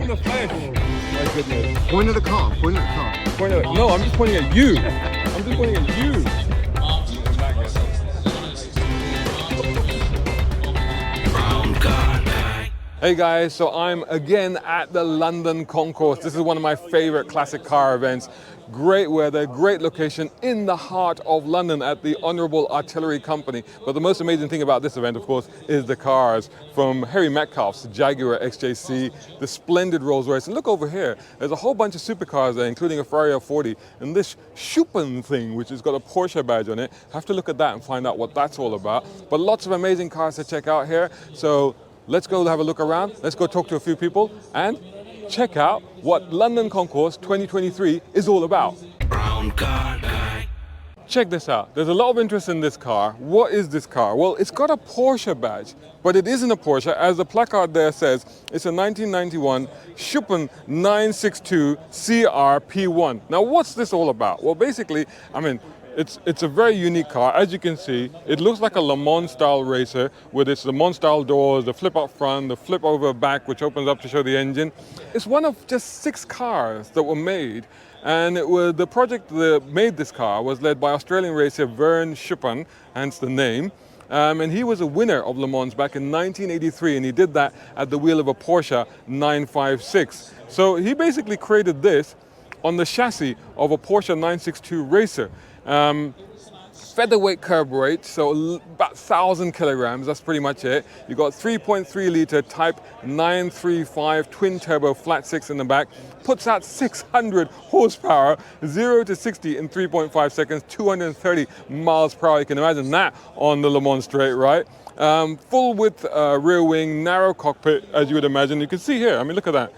in the flesh. My goodness. Point at the car. Point at the car. No, I'm just pointing at you. I'm just pointing at you. Hey guys, so I'm again at the London Concours. This is one of my favorite classic car events. Great weather, great location in the heart of London at the Honourable Artillery Company. But the most amazing thing about this event, of course, is the cars. From Harry Metcalf's Jaguar XJC, the splendid Rolls Royce. And look over here, there's a whole bunch of supercars there, including a Ferrari 40, and this Schuppen thing, which has got a Porsche badge on it. Have to look at that and find out what that's all about. But lots of amazing cars to check out here. So let's go have a look around. Let's go talk to a few people and check out what London Concours 2023 is all about. Brown car guy. Check this out. There's a lot of interest in this car. What is this car? Well, it's got a Porsche badge, but it isn't a Porsche. As the placard there says, it's a 1991 Schuppen 962 CR P1. Now, what's this all about? Well, basically, it's a very unique car. As you can see, it looks like a Le Mans style racer with its Le Mans style doors, the flip up front, the flip over back, which opens up to show the engine. It's one of just 6 cars that were made. And the project that made this car was led by Australian racer Vern Schuppen, hence the name. And he was a winner of Le Mans back in 1983, and he did that at the wheel of a Porsche 956. So he basically created this on the chassis of a Porsche 962 racer. Featherweight carburetor, so about 1,000 kilograms, that's pretty much it. You got 3.3 litre Type 935 twin turbo flat 6 in the back, puts out 600 horsepower, 0 to 60 in 3.5 seconds, 230 miles per hour. You can imagine that on the Le Mans straight, right? Full width rear wing, narrow cockpit, as you would imagine. You can see here, look at that.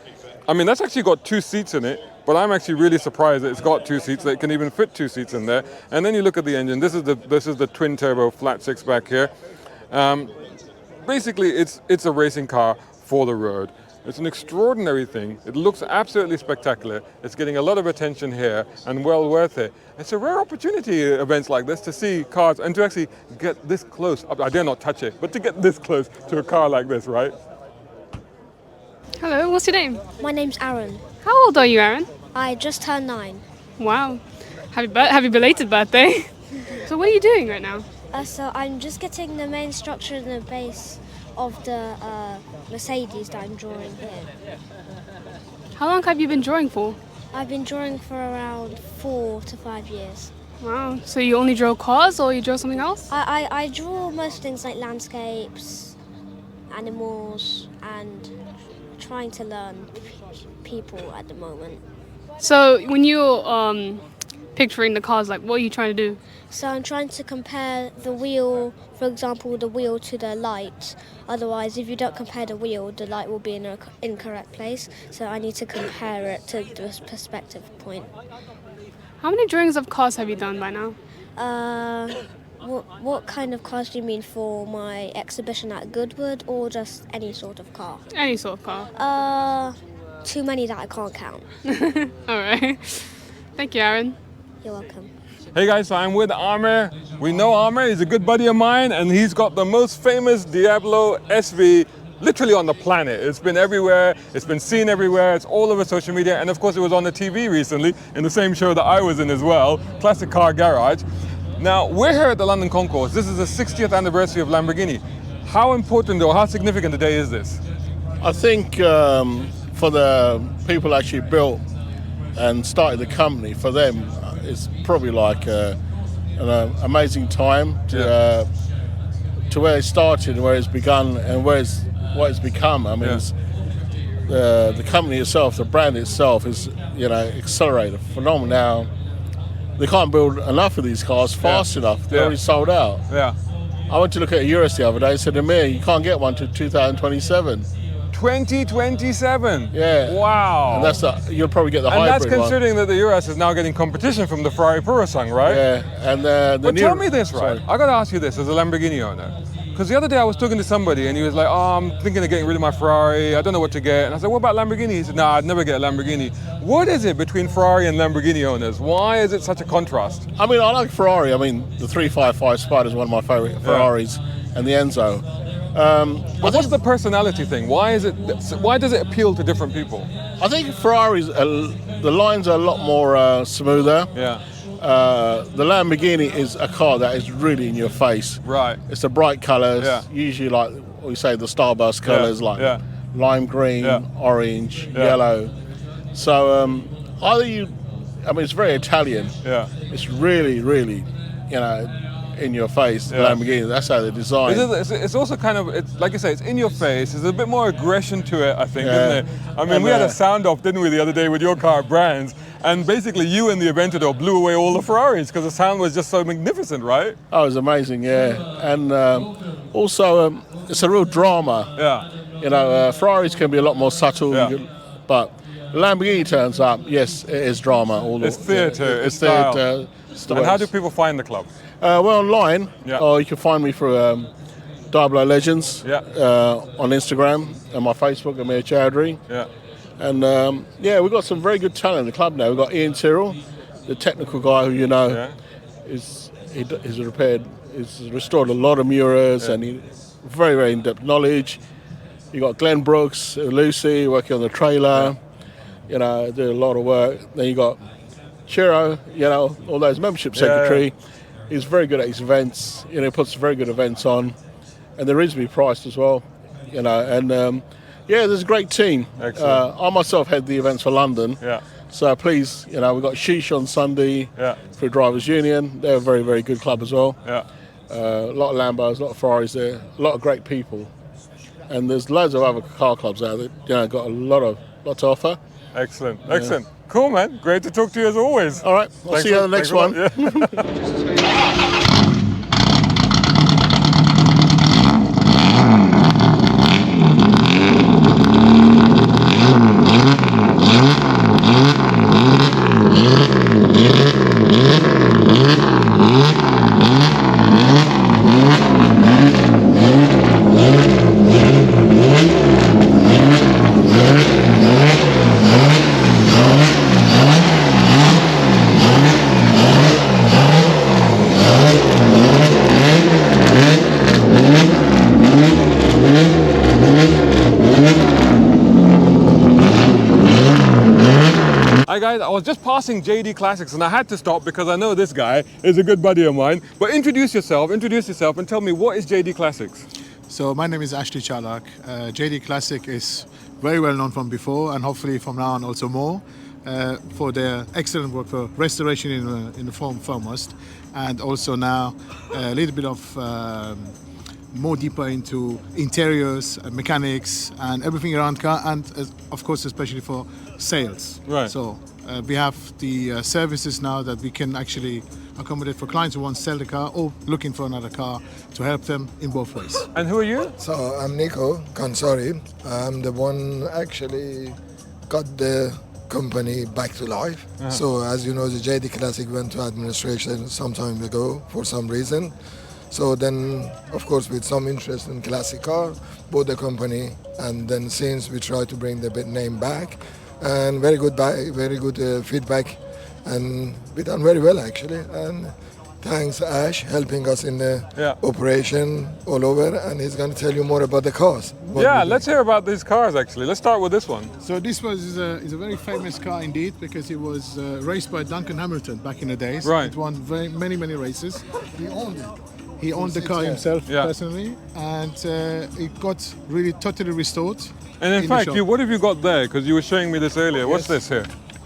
That's actually got 2 seats in it, but I'm actually really surprised that it's got 2 seats, that it can even fit 2 seats in there. And then you look at the engine. This is the twin turbo flat 6 back here. Basically, it's a racing car for the road. It's an extraordinary thing. It looks absolutely spectacular. It's getting a lot of attention here and well worth it. It's a rare opportunity, events like this, to see cars and to actually get this close. I dare not touch it, but to get this close to a car like this, right? Hello, what's your name? My name's Aaron. How old are you, Aaron? I just turned 9. Wow. Happy belated birthday. So what are you doing right now? So I'm just getting the main structure and the base of the Mercedes that I'm drawing here. How long have you been drawing for? I've been drawing for around 4 to 5 years. Wow. So you only draw cars or you draw something else? I draw most things like landscapes, animals, and trying to learn people at the moment. So when you're picturing the cars, what are you trying to do? So I'm trying to compare the wheel, for example, the wheel to the light. Otherwise, if you don't compare the wheel, the light will be in an incorrect place. So I need to compare it to the perspective point. How many drawings of cars have you done by now? What kind of cars do you mean, for my exhibition at Goodwood or just any sort of car? Any sort of car. Too many that I can't count. All right. Thank you, Aaron. You're welcome. Hey guys, so I'm with Amir. We know Amir, he's a good buddy of mine, and he's got the most famous Diablo SV literally on the planet. It's been everywhere, it's been seen everywhere, it's all over social media, and of course it was on the TV recently in the same show that I was in as well, Classic Car Garage. Now, we're here at the London Concours. This is the 60th anniversary of Lamborghini. How important or how significant a day is this? I think for the people actually built and started the company, for them, it's probably like an amazing time to where it started, where it's begun, and what it's become. It's, the company itself, the brand itself, is accelerated, phenomenal. Now, they can't build enough of these cars fast enough. They're already sold out. Yeah. I went to look at a Urus the other day. It said to me, you can't get one till 2027. 2027? Yeah. Wow. And you'll probably get the hybrid one. And that's considering that the Urus is now getting competition from the Ferrari Purosangue, right? Yeah. And but tell me this, right? I got to ask you this as a Lamborghini owner. Because the other day I was talking to somebody and he was like, I'm thinking of getting rid of my Ferrari. I don't know what to get. And I said, what about Lamborghini? He said, nah, I'd never get a Lamborghini. What is it between Ferrari and Lamborghini owners? Why is it such a contrast? I like Ferrari. The 355 Spider is one of my favorite Ferraris, and the Enzo. What's the personality thing? Why does it appeal to different people? I think Ferraris, the lines are a lot more smoother. Yeah. The Lamborghini is a car that is really in your face. Right. It's the bright colours, Yeah. usually like we say the starburst colours, like lime green, orange, yellow. So it's very Italian. Yeah. It's really, really, in your face, Lamborghini. That's how they design. It's also kind of, like you say, it's in your face. There's a bit more aggression to it, I think, isn't it? I mean, we had a sound-off, didn't we, the other day with your car, Brands, and basically you and the Aventador blew away all the Ferraris because the sound was just so magnificent, right? Oh, it was amazing, yeah. And also, it's a real drama. Yeah. Ferraris can be a lot more subtle, but Lamborghini turns up, yes, it is drama. It's theatre, it's theatre. And how do people find the club? We're online, or you can find me through Double O Legends on Instagram and my Facebook, Amir Chowdhury. Yeah. And we've got some very good talent in the club now. We've got Ian Tyrrell, the technical guy who he's restored a lot of Miuras and he very, very in-depth knowledge. You got Glenn Brooks, Lucy working on the trailer. Do a lot of work. Then you got Chiro, all those membership secretary. He's very good at his events. Puts very good events on, and they're reasonably priced as well. There's a great team. Excellent. I myself head the events for London. Yeah. So please, we've got Sheesh on Sunday for Drivers Union. They're a very, very good club as well. Yeah. A lot of Lambos, a lot of Ferraris there, a lot of great people, and there's loads of other car clubs out there. Got a lot to offer. Excellent. Excellent. Cool, man. Great to talk to you as always. All right. I'll see you on the next one. Hi guys, I was just passing JD Classics and I had to stop because I know this guy is a good buddy of mine. But introduce yourself and tell me, what is JD Classics? So my name is Ashley Chalak. JD Classic is very well known from before and hopefully from now on also more for their excellent work for restoration in the form foremost, and also now a little bit of more deeper into interiors, mechanics and everything around car, and of course especially for sales. Right. So we have the services now that we can actually accommodate for clients who want to sell the car or looking for another car, to help them in both ways. And who are you? So I'm Nico Kansari. I'm the one actually got the company back to life. So as you know, the JD Classic went to administration some time ago for some reason. So then, of course, with some interest in classic car, bought the company, and then since we try to bring the name back, and very good feedback, and we done very well actually. And thanks Ash helping us in the operation all over, and he's going to tell you more about the cars. Let's hear about these cars actually. Let's start with this one. So this is a very famous car indeed, because it was raced by Duncan Hamilton back in the days. Right. It won many races. He owned it. He owned the car himself personally, and it got really totally restored. And in fact, what have you got there? Because you were showing me this earlier. What's this here?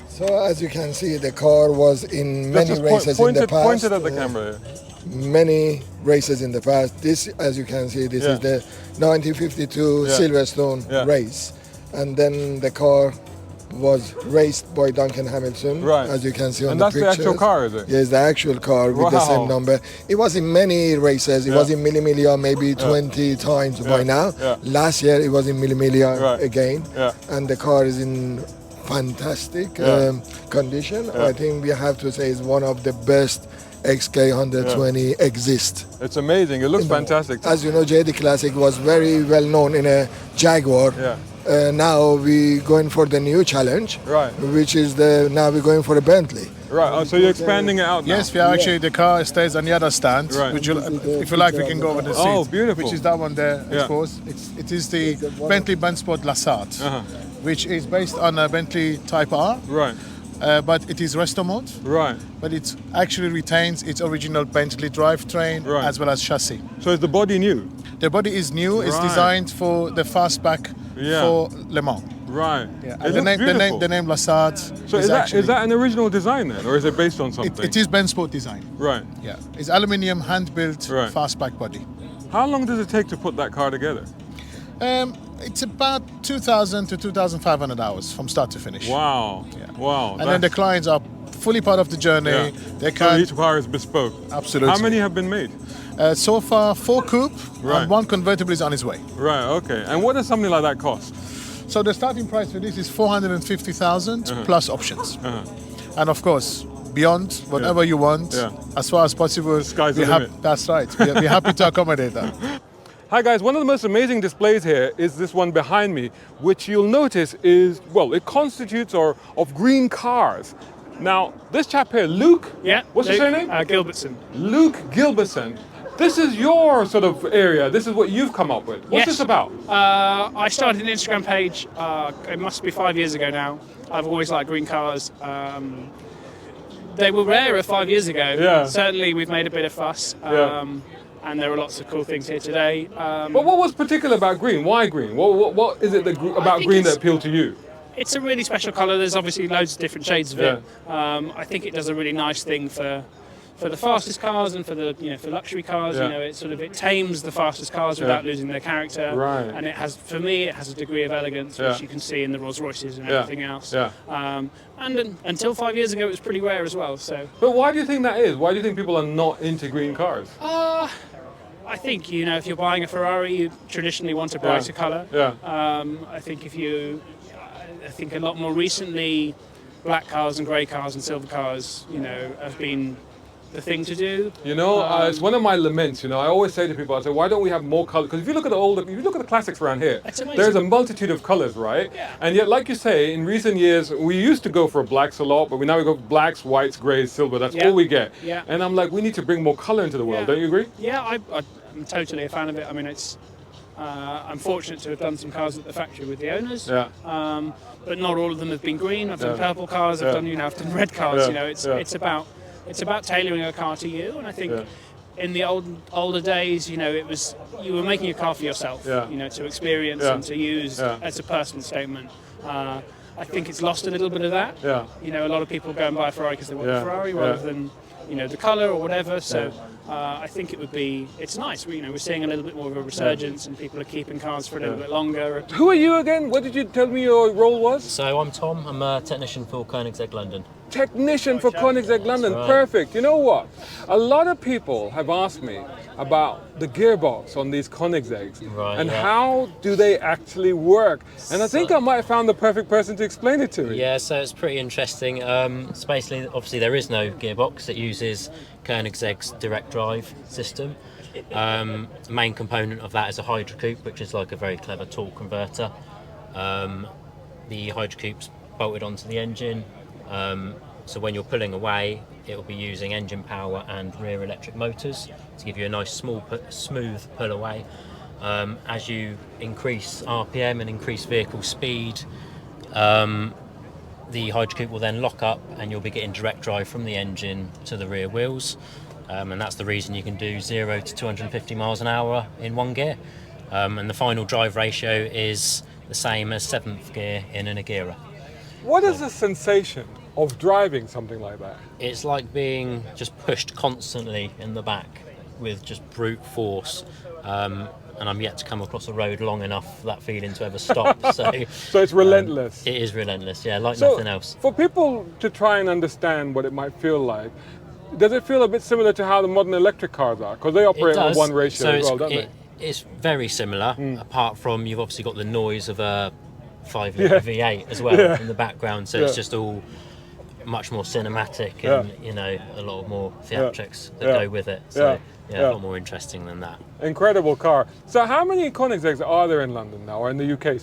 So as you can see, the car was in many races in the past. Pointed at the camera here. Many races in the past. This, as you can see, this is the 1952 Silverstone race. And then the car was raced by Duncan Hamilton, as you can see on the pictures. And that's the actual car, is it? Yes, the actual car with the same number. It was in many races. It was in Mille Miglia maybe 20 times by now. Last year it was in Mille Miglia again. And the car is in fantastic condition. I think we have to say it's one of the best XK 120 exist. It's amazing. It looks fantastic. As you know, JD Classic was very well known in a Jaguar. Now we're going for the new challenge, which is now we're going for a Bentley. Right. Oh, so you're expanding it out now? Yes, we are actually. The car stays on the other stand. Right. If you like, we can go over the seat. Oh, beautiful. Which is that one there, Yeah. of course. It is the Bentley Bensport Lassat, which is based on a Bentley Type R. Right. But it is resto mode. Right. But it actually retains its original Bentley drivetrain Right. as well as chassis. So is the body new? The body is new. It's Right. designed for the fastback Yeah. for Le Mans. Right. Yeah. It And looks beautiful. the name Lassat. So is that an original design then, or is it based on something? It is Bensport design. Right. Yeah. It's aluminium hand-built Right. fastback body. How long does it take to put that car together? It's about 2,000 to 2,500 hours from start to finish. Wow. Yeah. Wow. And then the clients are fully part of the journey. Yeah. They So can each car is bespoke. absolutely. How many have been made? So far, 4 coupe Right. and 1 convertible is on its way. Right. Okay. And what does something like that cost? So the starting price for this is 450,000 plus options. And of course, beyond whatever you want, Yeah. as far as possible. Sky's the limit. That's right. We're happy to accommodate that. Hi guys, one of the most amazing displays here is this one behind me, which you'll notice is, well, it constitutes of green cars. Now, this chap here, Luke, Yeah. what's your Luke, surname? Gilbertson. Luke Gilbertson. This is your sort of area. This is what you've come up with. What's Yes. this about? I started an Instagram page, it must be 5 years ago now. I've always liked green cars. They were rarer 5 years ago. Yeah. Certainly we've made a bit of fuss. Yeah. And there are lots of cool things here today. But what was particular about green? Why green? What is it about think green that it's- appealed to you? It's a really special colour. There's obviously loads of different shades of it. I think it does a really nice thing for the fastest cars and for luxury cars. Yeah. It tames the fastest cars without losing their character. Right. And it has a degree of elegance Yeah. which you can see in the Rolls Royces and Yeah. everything else. Yeah. Until 5 years ago, it was pretty rare as well. So But why do you think that is? Why do you think people are not into green cars? I think if you're buying a Ferrari, you traditionally want a brighter colour. Yeah. I think a lot more recently, black cars and grey cars and silver cars, have been the thing to do. It's one of my laments. I always say to people, I say, why don't we have more color? Because if you look at the classics around here, That's amazing. there's a multitude of colors, right? Yeah. And yet, like you say, in recent years, we used to go for blacks a lot, but now we go for blacks, whites, grays, silver. That's Yeah. all we get. Yeah. And I'm like, we need to bring more color into the world. Yeah. Don't you agree? Yeah, I'm totally a fan of it. I mean, I'm fortunate to have done some cars at the factory with the owners. Yeah. But not all of them have been green. I've done Yeah. purple cars. I've done red cars. Yeah. It's about tailoring a car to you. And I think Yeah. in the older days, you were making a car for yourself. Yeah. To experience Yeah. and to use Yeah. as a personal statement. I think it's lost a little bit of that. Yeah. A lot of people go and buy a Ferrari because they want Yeah. a Ferrari Yeah. rather than the colour or whatever. So I think it's nice. We're seeing a little bit more of a resurgence, and people are keeping cars for a little bit longer. Who are you again? What did you tell me your role was? So I'm Tom, I'm a technician for Koenigsegg London. Technician for Koenigsegg London. Right. Perfect. You know what? A lot of people have asked me about the gearbox on these Koenigsegg's Right, and yeah. how do they actually work. And I think I might have found the perfect person to explain it to me. Yeah, so it's pretty interesting. So basically, obviously there is no gearbox. It uses Koenigsegg's direct drive system. The main component of that is a hydrocoupe, which is like a very clever torque converter. The hydrocoupe's bolted onto the engine. So when you're pulling away, it will be using engine power and rear electric motors to give you a nice smooth pull away. As you increase RPM and increase vehicle speed, the hydrocoupe will then lock up and you'll be getting direct drive from the engine to the rear wheels. And that's the reason you can do 0 to 250 miles an hour in one gear. And the final drive ratio is the same as 7th gear in an Agera. What is the sensation of driving something like that? It's like being just pushed constantly in the back with just brute force. And I'm yet to come across a road long enough for that feeling to ever stop. So it's relentless. It is relentless, yeah, like So nothing else. for people to try and understand what it might feel like, does it feel a bit similar to how the modern electric cars are? Because they operate on one ratio as well, don't they? It's very similar, apart from you've obviously got the noise of a 5-litre V8 as well in the background, so it's just all much more cinematic and a lot more theatrics that go with it. So a lot more interesting than that. Incredible car. So how many Koenigseggs are there in London now, or in the UK?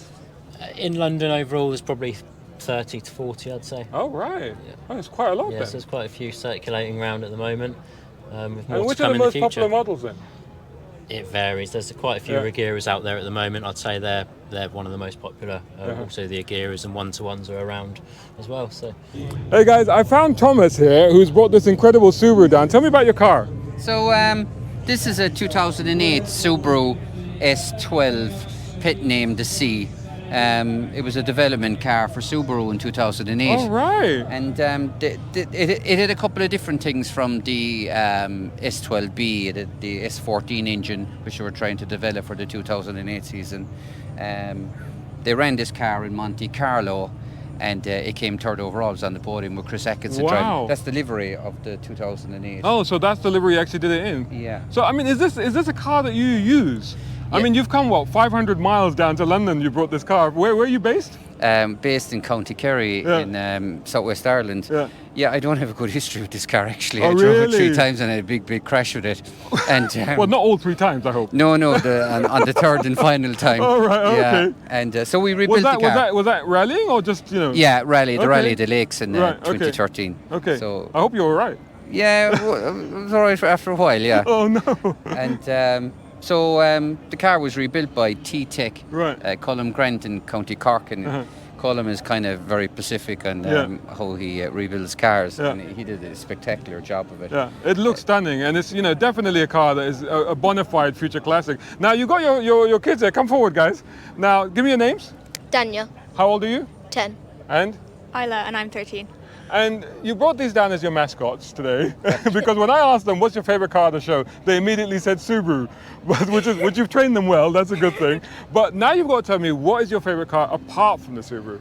In London overall, there's probably 30 to 40, I'd say. Oh, right. Oh, it's quite a lot Yes, then. there's quite a few circulating around at the moment. With more And to which come are the in the most future. popular models then? It varies. There's quite a few Yeah. Regiras out there at the moment. I'd say they're one of the most popular. Also, the Agiras and one-to-ones are around as well. So, Hey guys, I found Thomas here who's brought this incredible Subaru down. Tell me about your car. So this is a 2008 Subaru S12, pit name the C. It was a development car for Subaru in 2008. Oh, right. And it had a couple of different things from the S12B. It had the S14 engine, which they were trying to develop for the 2008 season. They ran this car in Monte Carlo, and it came third overall. It was on the podium with Chris Atkinson Wow. driving. That's the livery of the 2008. Oh, so that's the livery you actually did it in? Yeah. So, I mean, is this a car that you use? I Yeah. mean, you've come, 500 miles down to London, you brought this car. Where are you based? Based in County Kerry in southwest Ireland. Yeah. I don't have a good history with this car actually. Oh, I drove it really? 3 times and I had a big crash with it. And Well, not all 3 times, I hope. no, on the third and final time. Oh, right, Yeah. okay. And so we rebuilt the car. Was that rallying or just, Yeah, rally Okay. of the Lakes in Right, okay. 2013. Okay. So I hope you're all right. yeah, it was all right after a while. Yeah. Oh, no. And so the car was rebuilt by T-Tech, Right. Colm Grant in County Cork, and Colm is kind of very specific on how he rebuilds cars, Yeah. and he did a spectacular job of it. Yeah, it looks stunning, and it's definitely a car that is a bona fide future classic. Now you got your kids there. Come forward, guys. Now give me your names. Danya, How old are you? 10. And Isla, and I'm 13. and you brought these down as your mascots today, because when I asked them what's your favorite car to show, they immediately said Subaru, which you've trained them well. That's a good thing. But now you've got to tell me, what is your favorite car apart from the Subaru?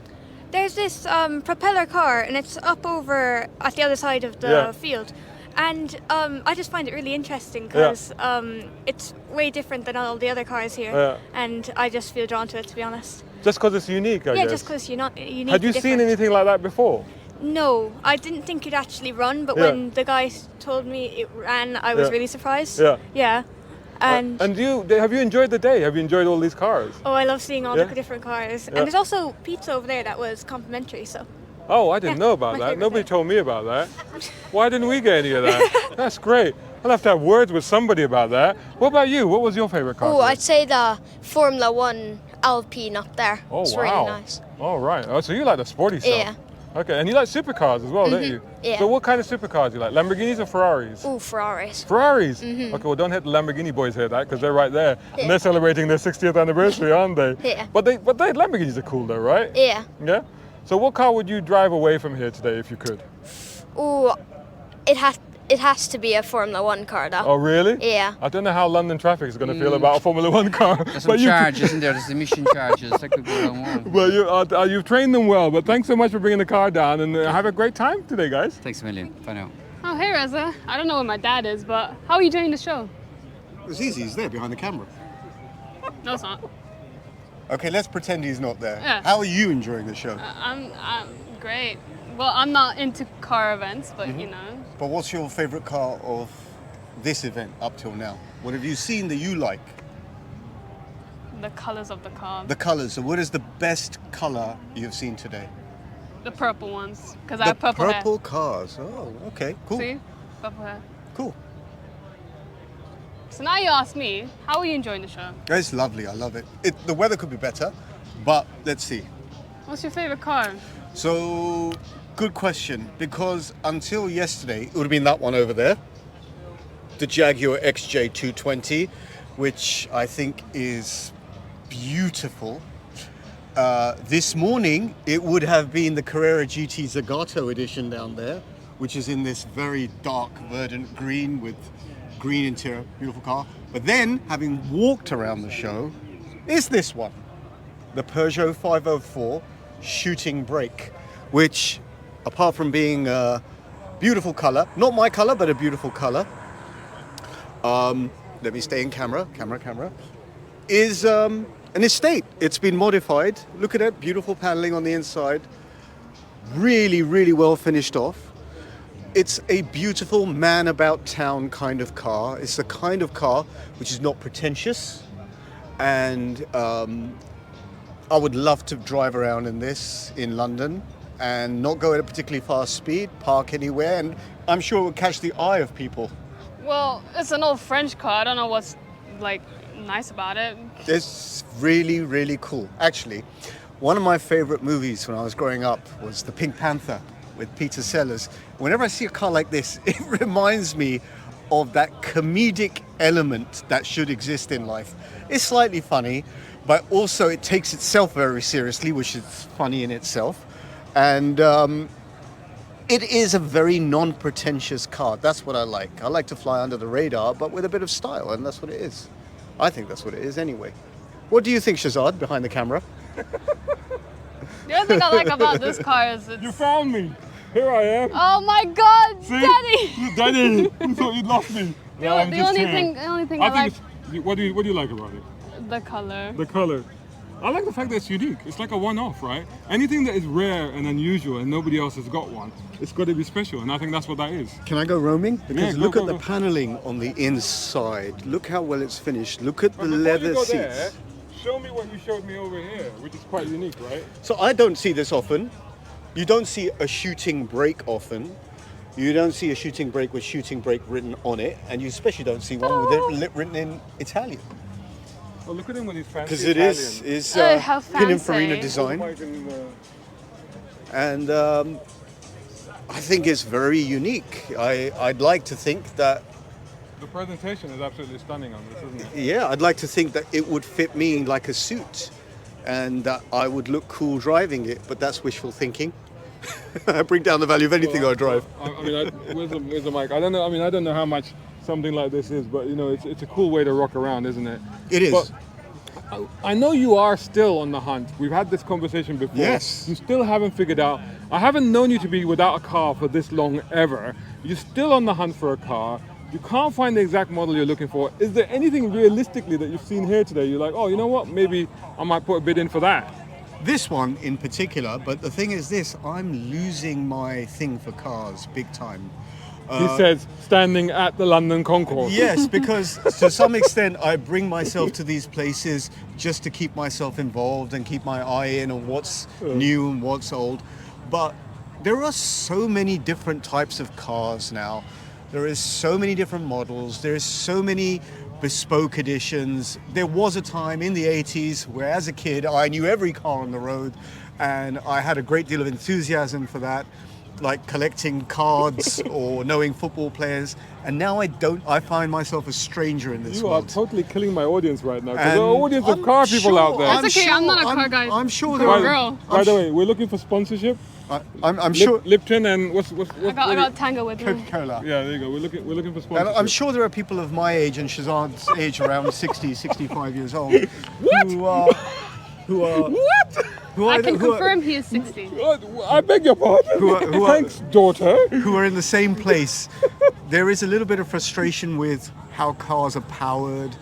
There's this propeller car, and it's up over at the other side of the Yeah. field. And I just find it really interesting because it's way different than all the other cars here. Yeah. And I just feel drawn to it, to be honest. Just because it's unique, I yeah, guess. just because you're not unique. Had you seen anything like that before? No, I didn't think it'd actually run, but Yeah. when the guy told me it ran, I was Yeah. really surprised. Yeah. Yeah. And And have you enjoyed the day? Have you enjoyed all these cars? oh, I love seeing all Yeah. the different cars. Yeah. And there's also pizza over there that was complimentary, so. Oh, I didn't Yeah, know about my that. favourite Nobody thing. told me about that. Why didn't we get any of that? That's great. I'll have to have words with somebody about that. What about you? What was your favourite car? Oh, today? I'd say the Formula 1 Alpine up there. Oh, it's wow. really nice. Oh, right. Oh, so you like the sporty stuff? Yeah. Okay, and you like supercars as well, don't you? Yeah. So what kind of supercars do you like? Lamborghinis or Ferraris? Oh, Ferraris. Ferraris? Okay, well, don't hit the Lamborghini boys here that, because they're right there. Yeah. And they're celebrating their 60th anniversary, aren't they? Yeah. But Lamborghinis are cool though, right? Yeah. Yeah? So what car would you drive away from here today if you could? Oh, it has to be a Formula 1 car though. Oh, really? Yeah. I don't know how London traffic is going to feel about a Formula 1 car. There's some charge, isn't there? There's emission charges. That could go wrong. Well, you've trained them well, but thanks so much for bringing the car down, and have a great time today, guys. Thanks a million. Bye now. Oh, hey Reza. I don't know where my dad is, but how are you doing the show? It's easy, he's there behind the camera. No, it's not. Okay, let's pretend he's not there. Yeah. How are you enjoying the show? I'm great. Well, I'm not into car events, but you know. But what's your favourite car of this event up till now? What have you seen that you like? The colors of the car. The colours. So what is the best colour you've seen today? The purple ones, because I The have purple hair. purple cars. Oh, okay, cool. See? Purple hair. Cool. So now you ask me, how are you enjoying the show? It's lovely, I love it. The weather could be better, but let's see. What's your favorite car? So, good question, because until yesterday, it would have been that one over there, the Jaguar XJ220, which I think is beautiful. This morning, it would have been the Carrera GT Zagato edition down there, which is in this very dark, verdant green with green interior, beautiful car. But then, having walked around the show, is this one, the Peugeot 504 Shooting Brake, which, apart from being a beautiful colour, not my colour, but a beautiful colour, let me stay in camera, is an estate. It's been modified. Look at it, beautiful paneling on the inside. Really, really well finished off. It's a beautiful man about town kind of car. It's the kind of car which is not pretentious and I would love to drive around in this in London and not go at a particularly fast speed, park anywhere, and I'm sure it would catch the eye of people. Well, it's an old French car. I don't know what's like nice about it. It's really, really cool. Actually, one of my favorite movies when I was growing up was The Pink Panther with Peter Sellers. Whenever I see a car like this, it reminds me of that comedic element that should exist in life. It's slightly funny, but also it takes itself very seriously, which is funny in itself. And it is a very non-pretentious car. That's what I like. I like to fly under the radar, but with a bit of style, and that's what it is. I think that's what it is anyway. What do you think, Shazad, behind the camera? The other thing I like about this car is it's... You found me. Here I am. Oh my God, See? Daddy! Daddy, you thought you'd lost me. The only thing I like... What do you like about it? The color. The color. I like the fact that it's unique. It's like a one-off, right? Anything that is rare and unusual and nobody else has got one, it's got to be special, and I think that's what that is. Can I go roaming? Because Yeah, look go, at go, the go. paneling on the inside. Look how well it's finished. Look at the But before leather you go seats. there, show me what you showed me over here, which is quite unique, right? So I don't see this often. You don't see a shooting brake often. You don't see a shooting brake with shooting brake written on it, and you especially don't see one with it written in Italian. Well, look at him with his fancy Because it Italian. is Oh, how Pininfarina fancy. design, and I think it's very unique. I'd like to think that, The presentation is absolutely stunning on this, isn't it? yeah, I'd like to think that it would fit me like a suit, and that I would look cool driving it. But that's wishful thinking. I bring down the value of anything I drive. Where's the mic? I don't know. I don't know how much something like this is, but it's a cool way to rock around, isn't it? It is. But I know you are still on the hunt. We've had this conversation before. Yes. You still haven't figured out. I haven't known you to be without a car for this long ever. You're still on the hunt for a car. You can't find the exact model you're looking for. Is there anything realistically that you've seen here today? You're like, oh, you know what? Maybe I might put a bid in for that. This one in particular, but the thing is this, I'm losing my thing for cars big time. He says, standing at the London Concours. Yes, because to some extent I bring myself to these places just to keep myself involved and keep my eye in on what's new and what's old. But there are so many different types of cars now. There is so many different models. There is so many bespoke editions. There was a time in the 80s where as a kid I knew every car on the road, and I had a great deal of enthusiasm for that, like collecting cards or knowing football players, and now I don't. I find myself a stranger in this You are world. totally killing my audience right now. Because And there are an audience of I'm car people out there. It's okay, I'm not a car guy. I'm sure Car there are. girl. By the way, we're looking for sponsorship. I'm sure. Lipton and what's I got Tango with me. Coca-Cola. Yeah, there you go. We're looking for And sponsorship. I'm sure there are people of my age and Shazad's age, around 60, 65 years old, who are What? I can confirm he is 60. I beg your pardon. Thanks, daughter. who are in the same place. There is a little bit of frustration with how cars are powered,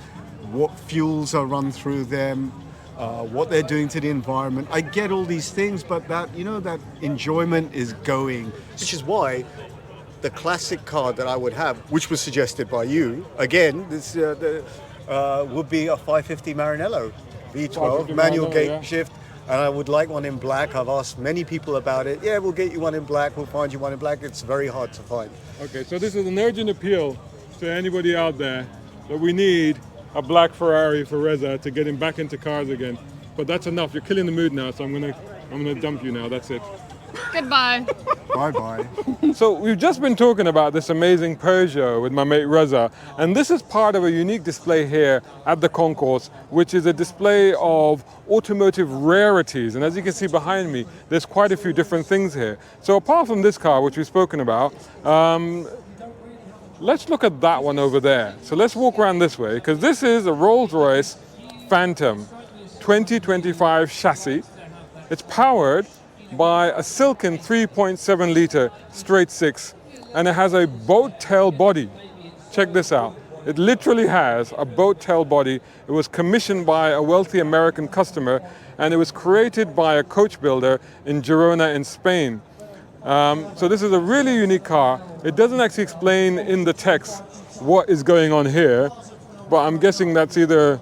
what fuels are run through them, what they're doing to the environment. I get all these things, but that enjoyment is going, which is why the classic car that I would have, which was suggested by you, again, this would be a 550 Maranello V12 550 manual Maranello, gate yeah. shift. And I would like one in black. I've asked many people about it. Yeah, we'll get you one in black. We'll find you one in black. It's very hard to find. Okay, so this is an urgent appeal to anybody out there that we need a black Ferrari for Reza to get him back into cars again. But that's enough. You're killing the mood now, so I'm gonna dump you now. That's it. Goodbye. Bye-bye. So we've just been talking about this amazing Peugeot with my mate Reza, and this is part of a unique display here at the Concourse, which is a display of automotive rarities. And as you can see behind me, there's quite a few different things here. So apart from this car, which we've spoken about, let's look at that one over there. So let's walk around this way, because this is a Rolls-Royce Phantom 2025 chassis. It's powered by a silken 3.7 litre straight six, and it has a boat tail body. Check this out. It literally has a boat tail body. It was commissioned by a wealthy American customer, and it was created by a coach builder in Girona in Spain. So this is a really unique car. It doesn't actually explain in the text what is going on here, but I'm guessing that's either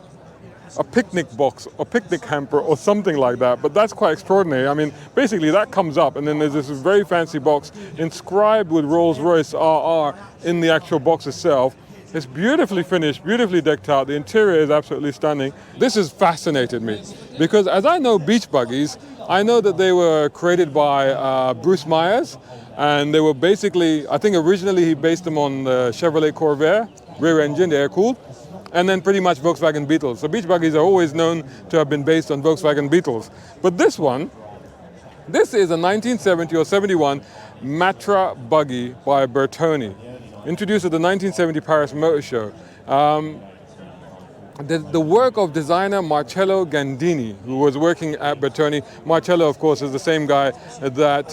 a picnic box or picnic hamper or something like that, but that's quite extraordinary. I mean, basically that comes up and then there's this very fancy box inscribed with Rolls-Royce RR in the actual box itself. It's beautifully finished, beautifully decked out. The interior is absolutely stunning. This has fascinated me because as I know beach buggies, I know that they were created by Bruce Myers, and they were basically, I think originally he based them on the Chevrolet Corvair, rear engine, air-cooled, and then pretty much Volkswagen Beetles. So beach buggies are always known to have been based on Volkswagen Beetles. But this one, this is a 1970 or 71 Matra buggy by Bertoni, introduced at the 1970 Paris Motor Show. The work of designer Marcello Gandini, who was working at Bertoni. Marcello, of course, is the same guy that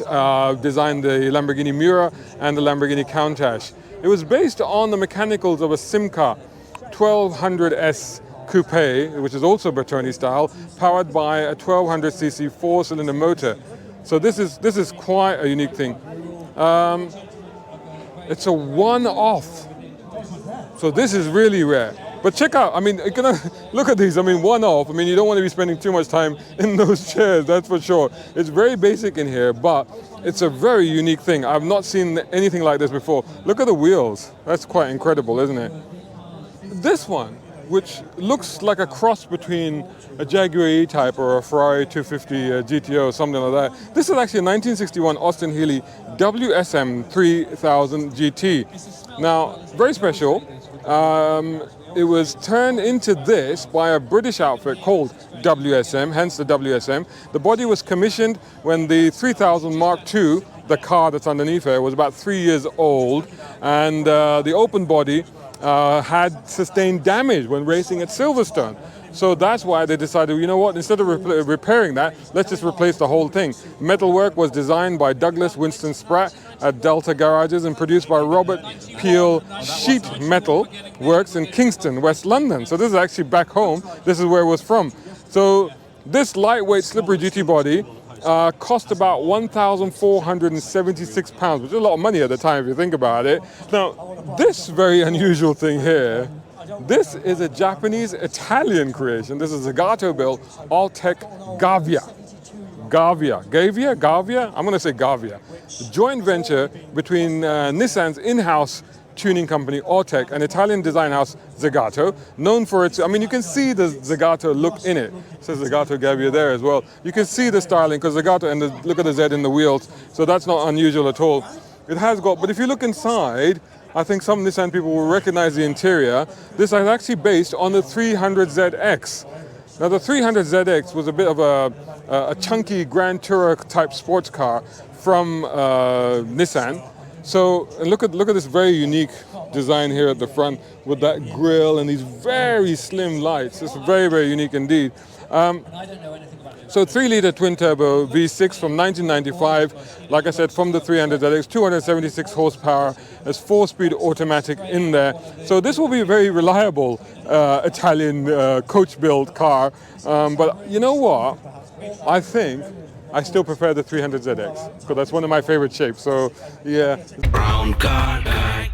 designed the Lamborghini Miura and the Lamborghini Countach. It was based on the mechanicals of a Simca 1200S Coupe, which is also Bertoni style, powered by a 1200cc four-cylinder motor. So this is quite a unique thing. It's a one-off. So this is really rare. But check out, I mean, look at these. I mean, one-off. I mean, you don't want to be spending too much time in those chairs, that's for sure. It's very basic in here, but it's a very unique thing. I've not seen anything like this before. Look at the wheels. That's quite incredible, isn't it? This one, which looks like a cross between a Jaguar E-Type or a Ferrari 250 GTO, something like that. This is actually a 1961 Austin Healey WSM 3000 GT. Now, very special. It was turned into this by a British outfit called WSM, hence the WSM. The body was commissioned when the 3000 Mark II, the car that's underneath here, was about 3 years old, and the open body had sustained damage when racing at Silverstone. So that's why they decided, you know what, instead of repairing that, let's just replace the whole thing. Metalwork was designed by Douglas Winston Spratt at Delta Garages and produced by Robert Peel Sheet Metal Works in Kingston, West London. So this is actually back home. This is where it was from. So this lightweight slippery GT body cost about £1,476, which is a lot of money at the time if you think about it. Now, this very unusual thing here, this is a Japanese-Italian creation. This is a Zagato-built Alltech Gavia. Gavia? I'm going to say Gavia. A joint venture between Nissan's in-house tuning company Alltech and Italian design house Zagato, known for its, I mean, you can see the Zagato look in it. It says Zagato Gavia there as well. You can see the styling because Zagato, and look at the Z in the wheels, so that's not unusual at all. It has got, but if you look inside, I think some Nissan people will recognize the interior. This is actually based on the 300ZX. Now the 300ZX was a bit of a chunky Grand Tourer type sports car from Nissan. So and look at this very unique design here at the front with that grille and these very slim lights. It's very, very unique indeed. So 3-litre twin-turbo V6 from 1995, like I said, from the 300ZX, 276 horsepower. There's 4-speed automatic in there. So this will be a very reliable Italian coach-built car. But you know what? I think I still prefer the 300ZX because that's one of my favorite shapes. So yeah. Brown car guy.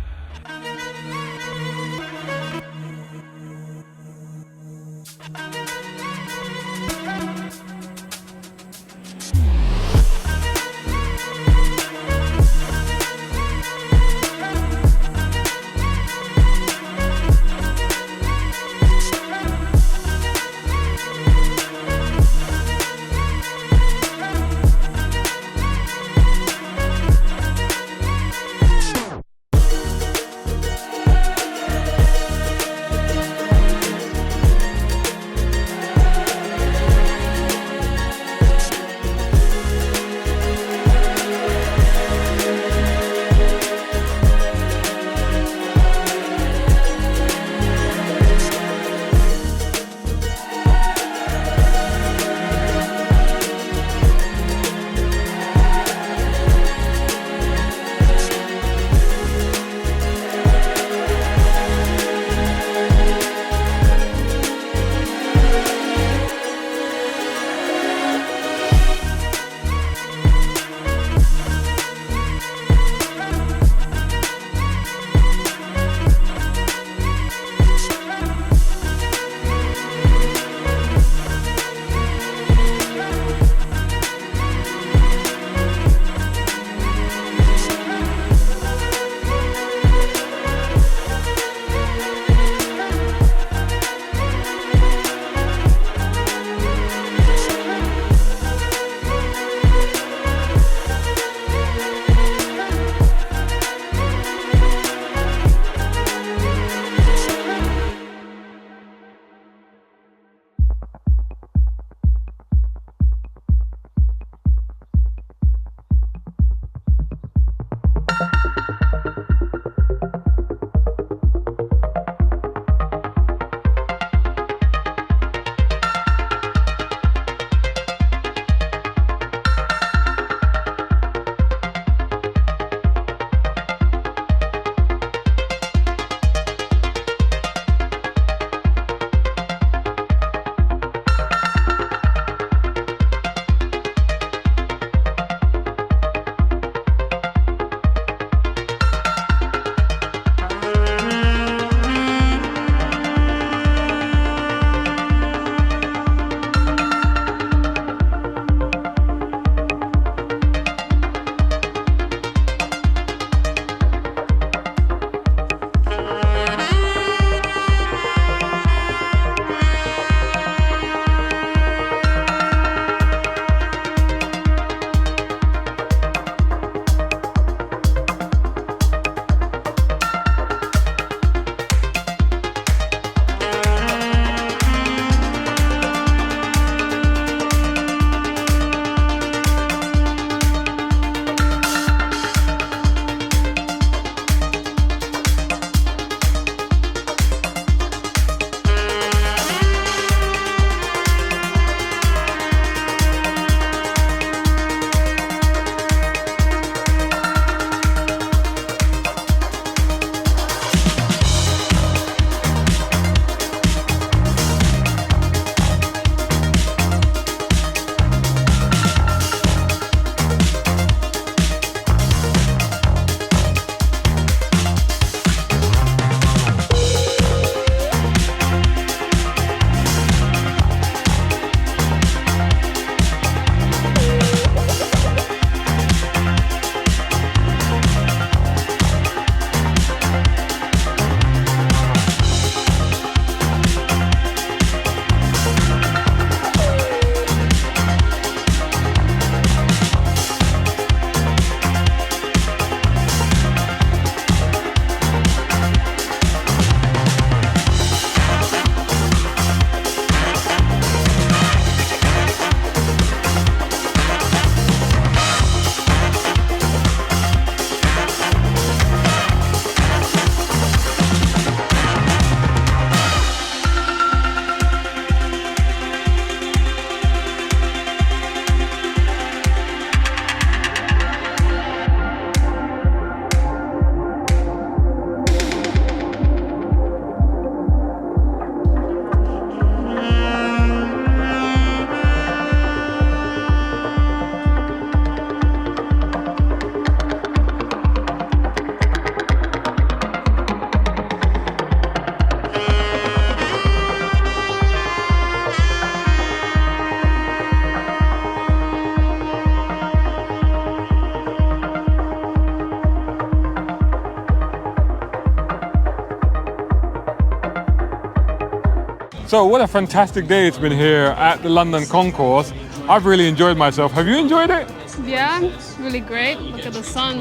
So what a fantastic day it's been here at the London Concourse. I've really enjoyed myself. Have you enjoyed it? Yeah, it's really great. Look at the sun.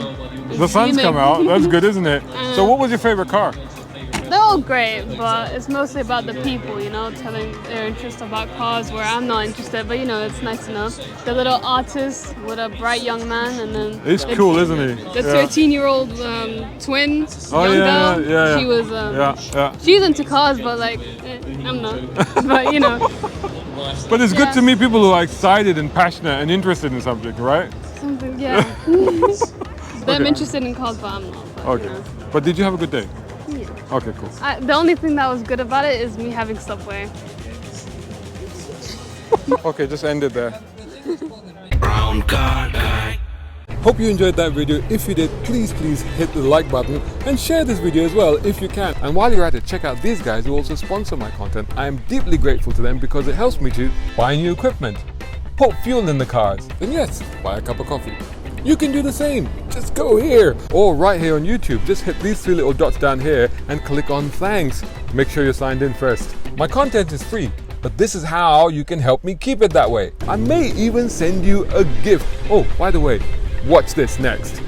The sun's come out. That's good, isn't it? So what was your favorite car? They're all great, but it's mostly about the people, you know, telling their interest about cars where I'm not interested, but you know, it's nice to know. The little artist with a bright young man, and then... He's cool, isn't he? The 13-year-old twin, young girl, she was... She's into cars, but like, I'm not. But you know. But it's good to meet people who are excited and passionate and interested in something, right? Something, yeah. I'm interested in cars, but I'm not. But, okay. you know. But did you have a good day? Yeah. Okay, cool. The only thing that was good about it is me having Subway. Okay, just end it there. Brown car guy. Hope you enjoyed that video. If you did, please hit the like button and share this video as well if you can. And while you're at it, check out these guys who also sponsor my content. I am deeply grateful to them because it helps me to buy new equipment, put fuel in the cars, and yes, buy a cup of coffee. You can do the same. Just go here or right here on YouTube. Just hit these 3 little dots down here and click on thanks. Make sure you're signed in first. My content is free, but this is how you can help me keep it that way. I may even send you a gift. Oh, by the way, watch this next.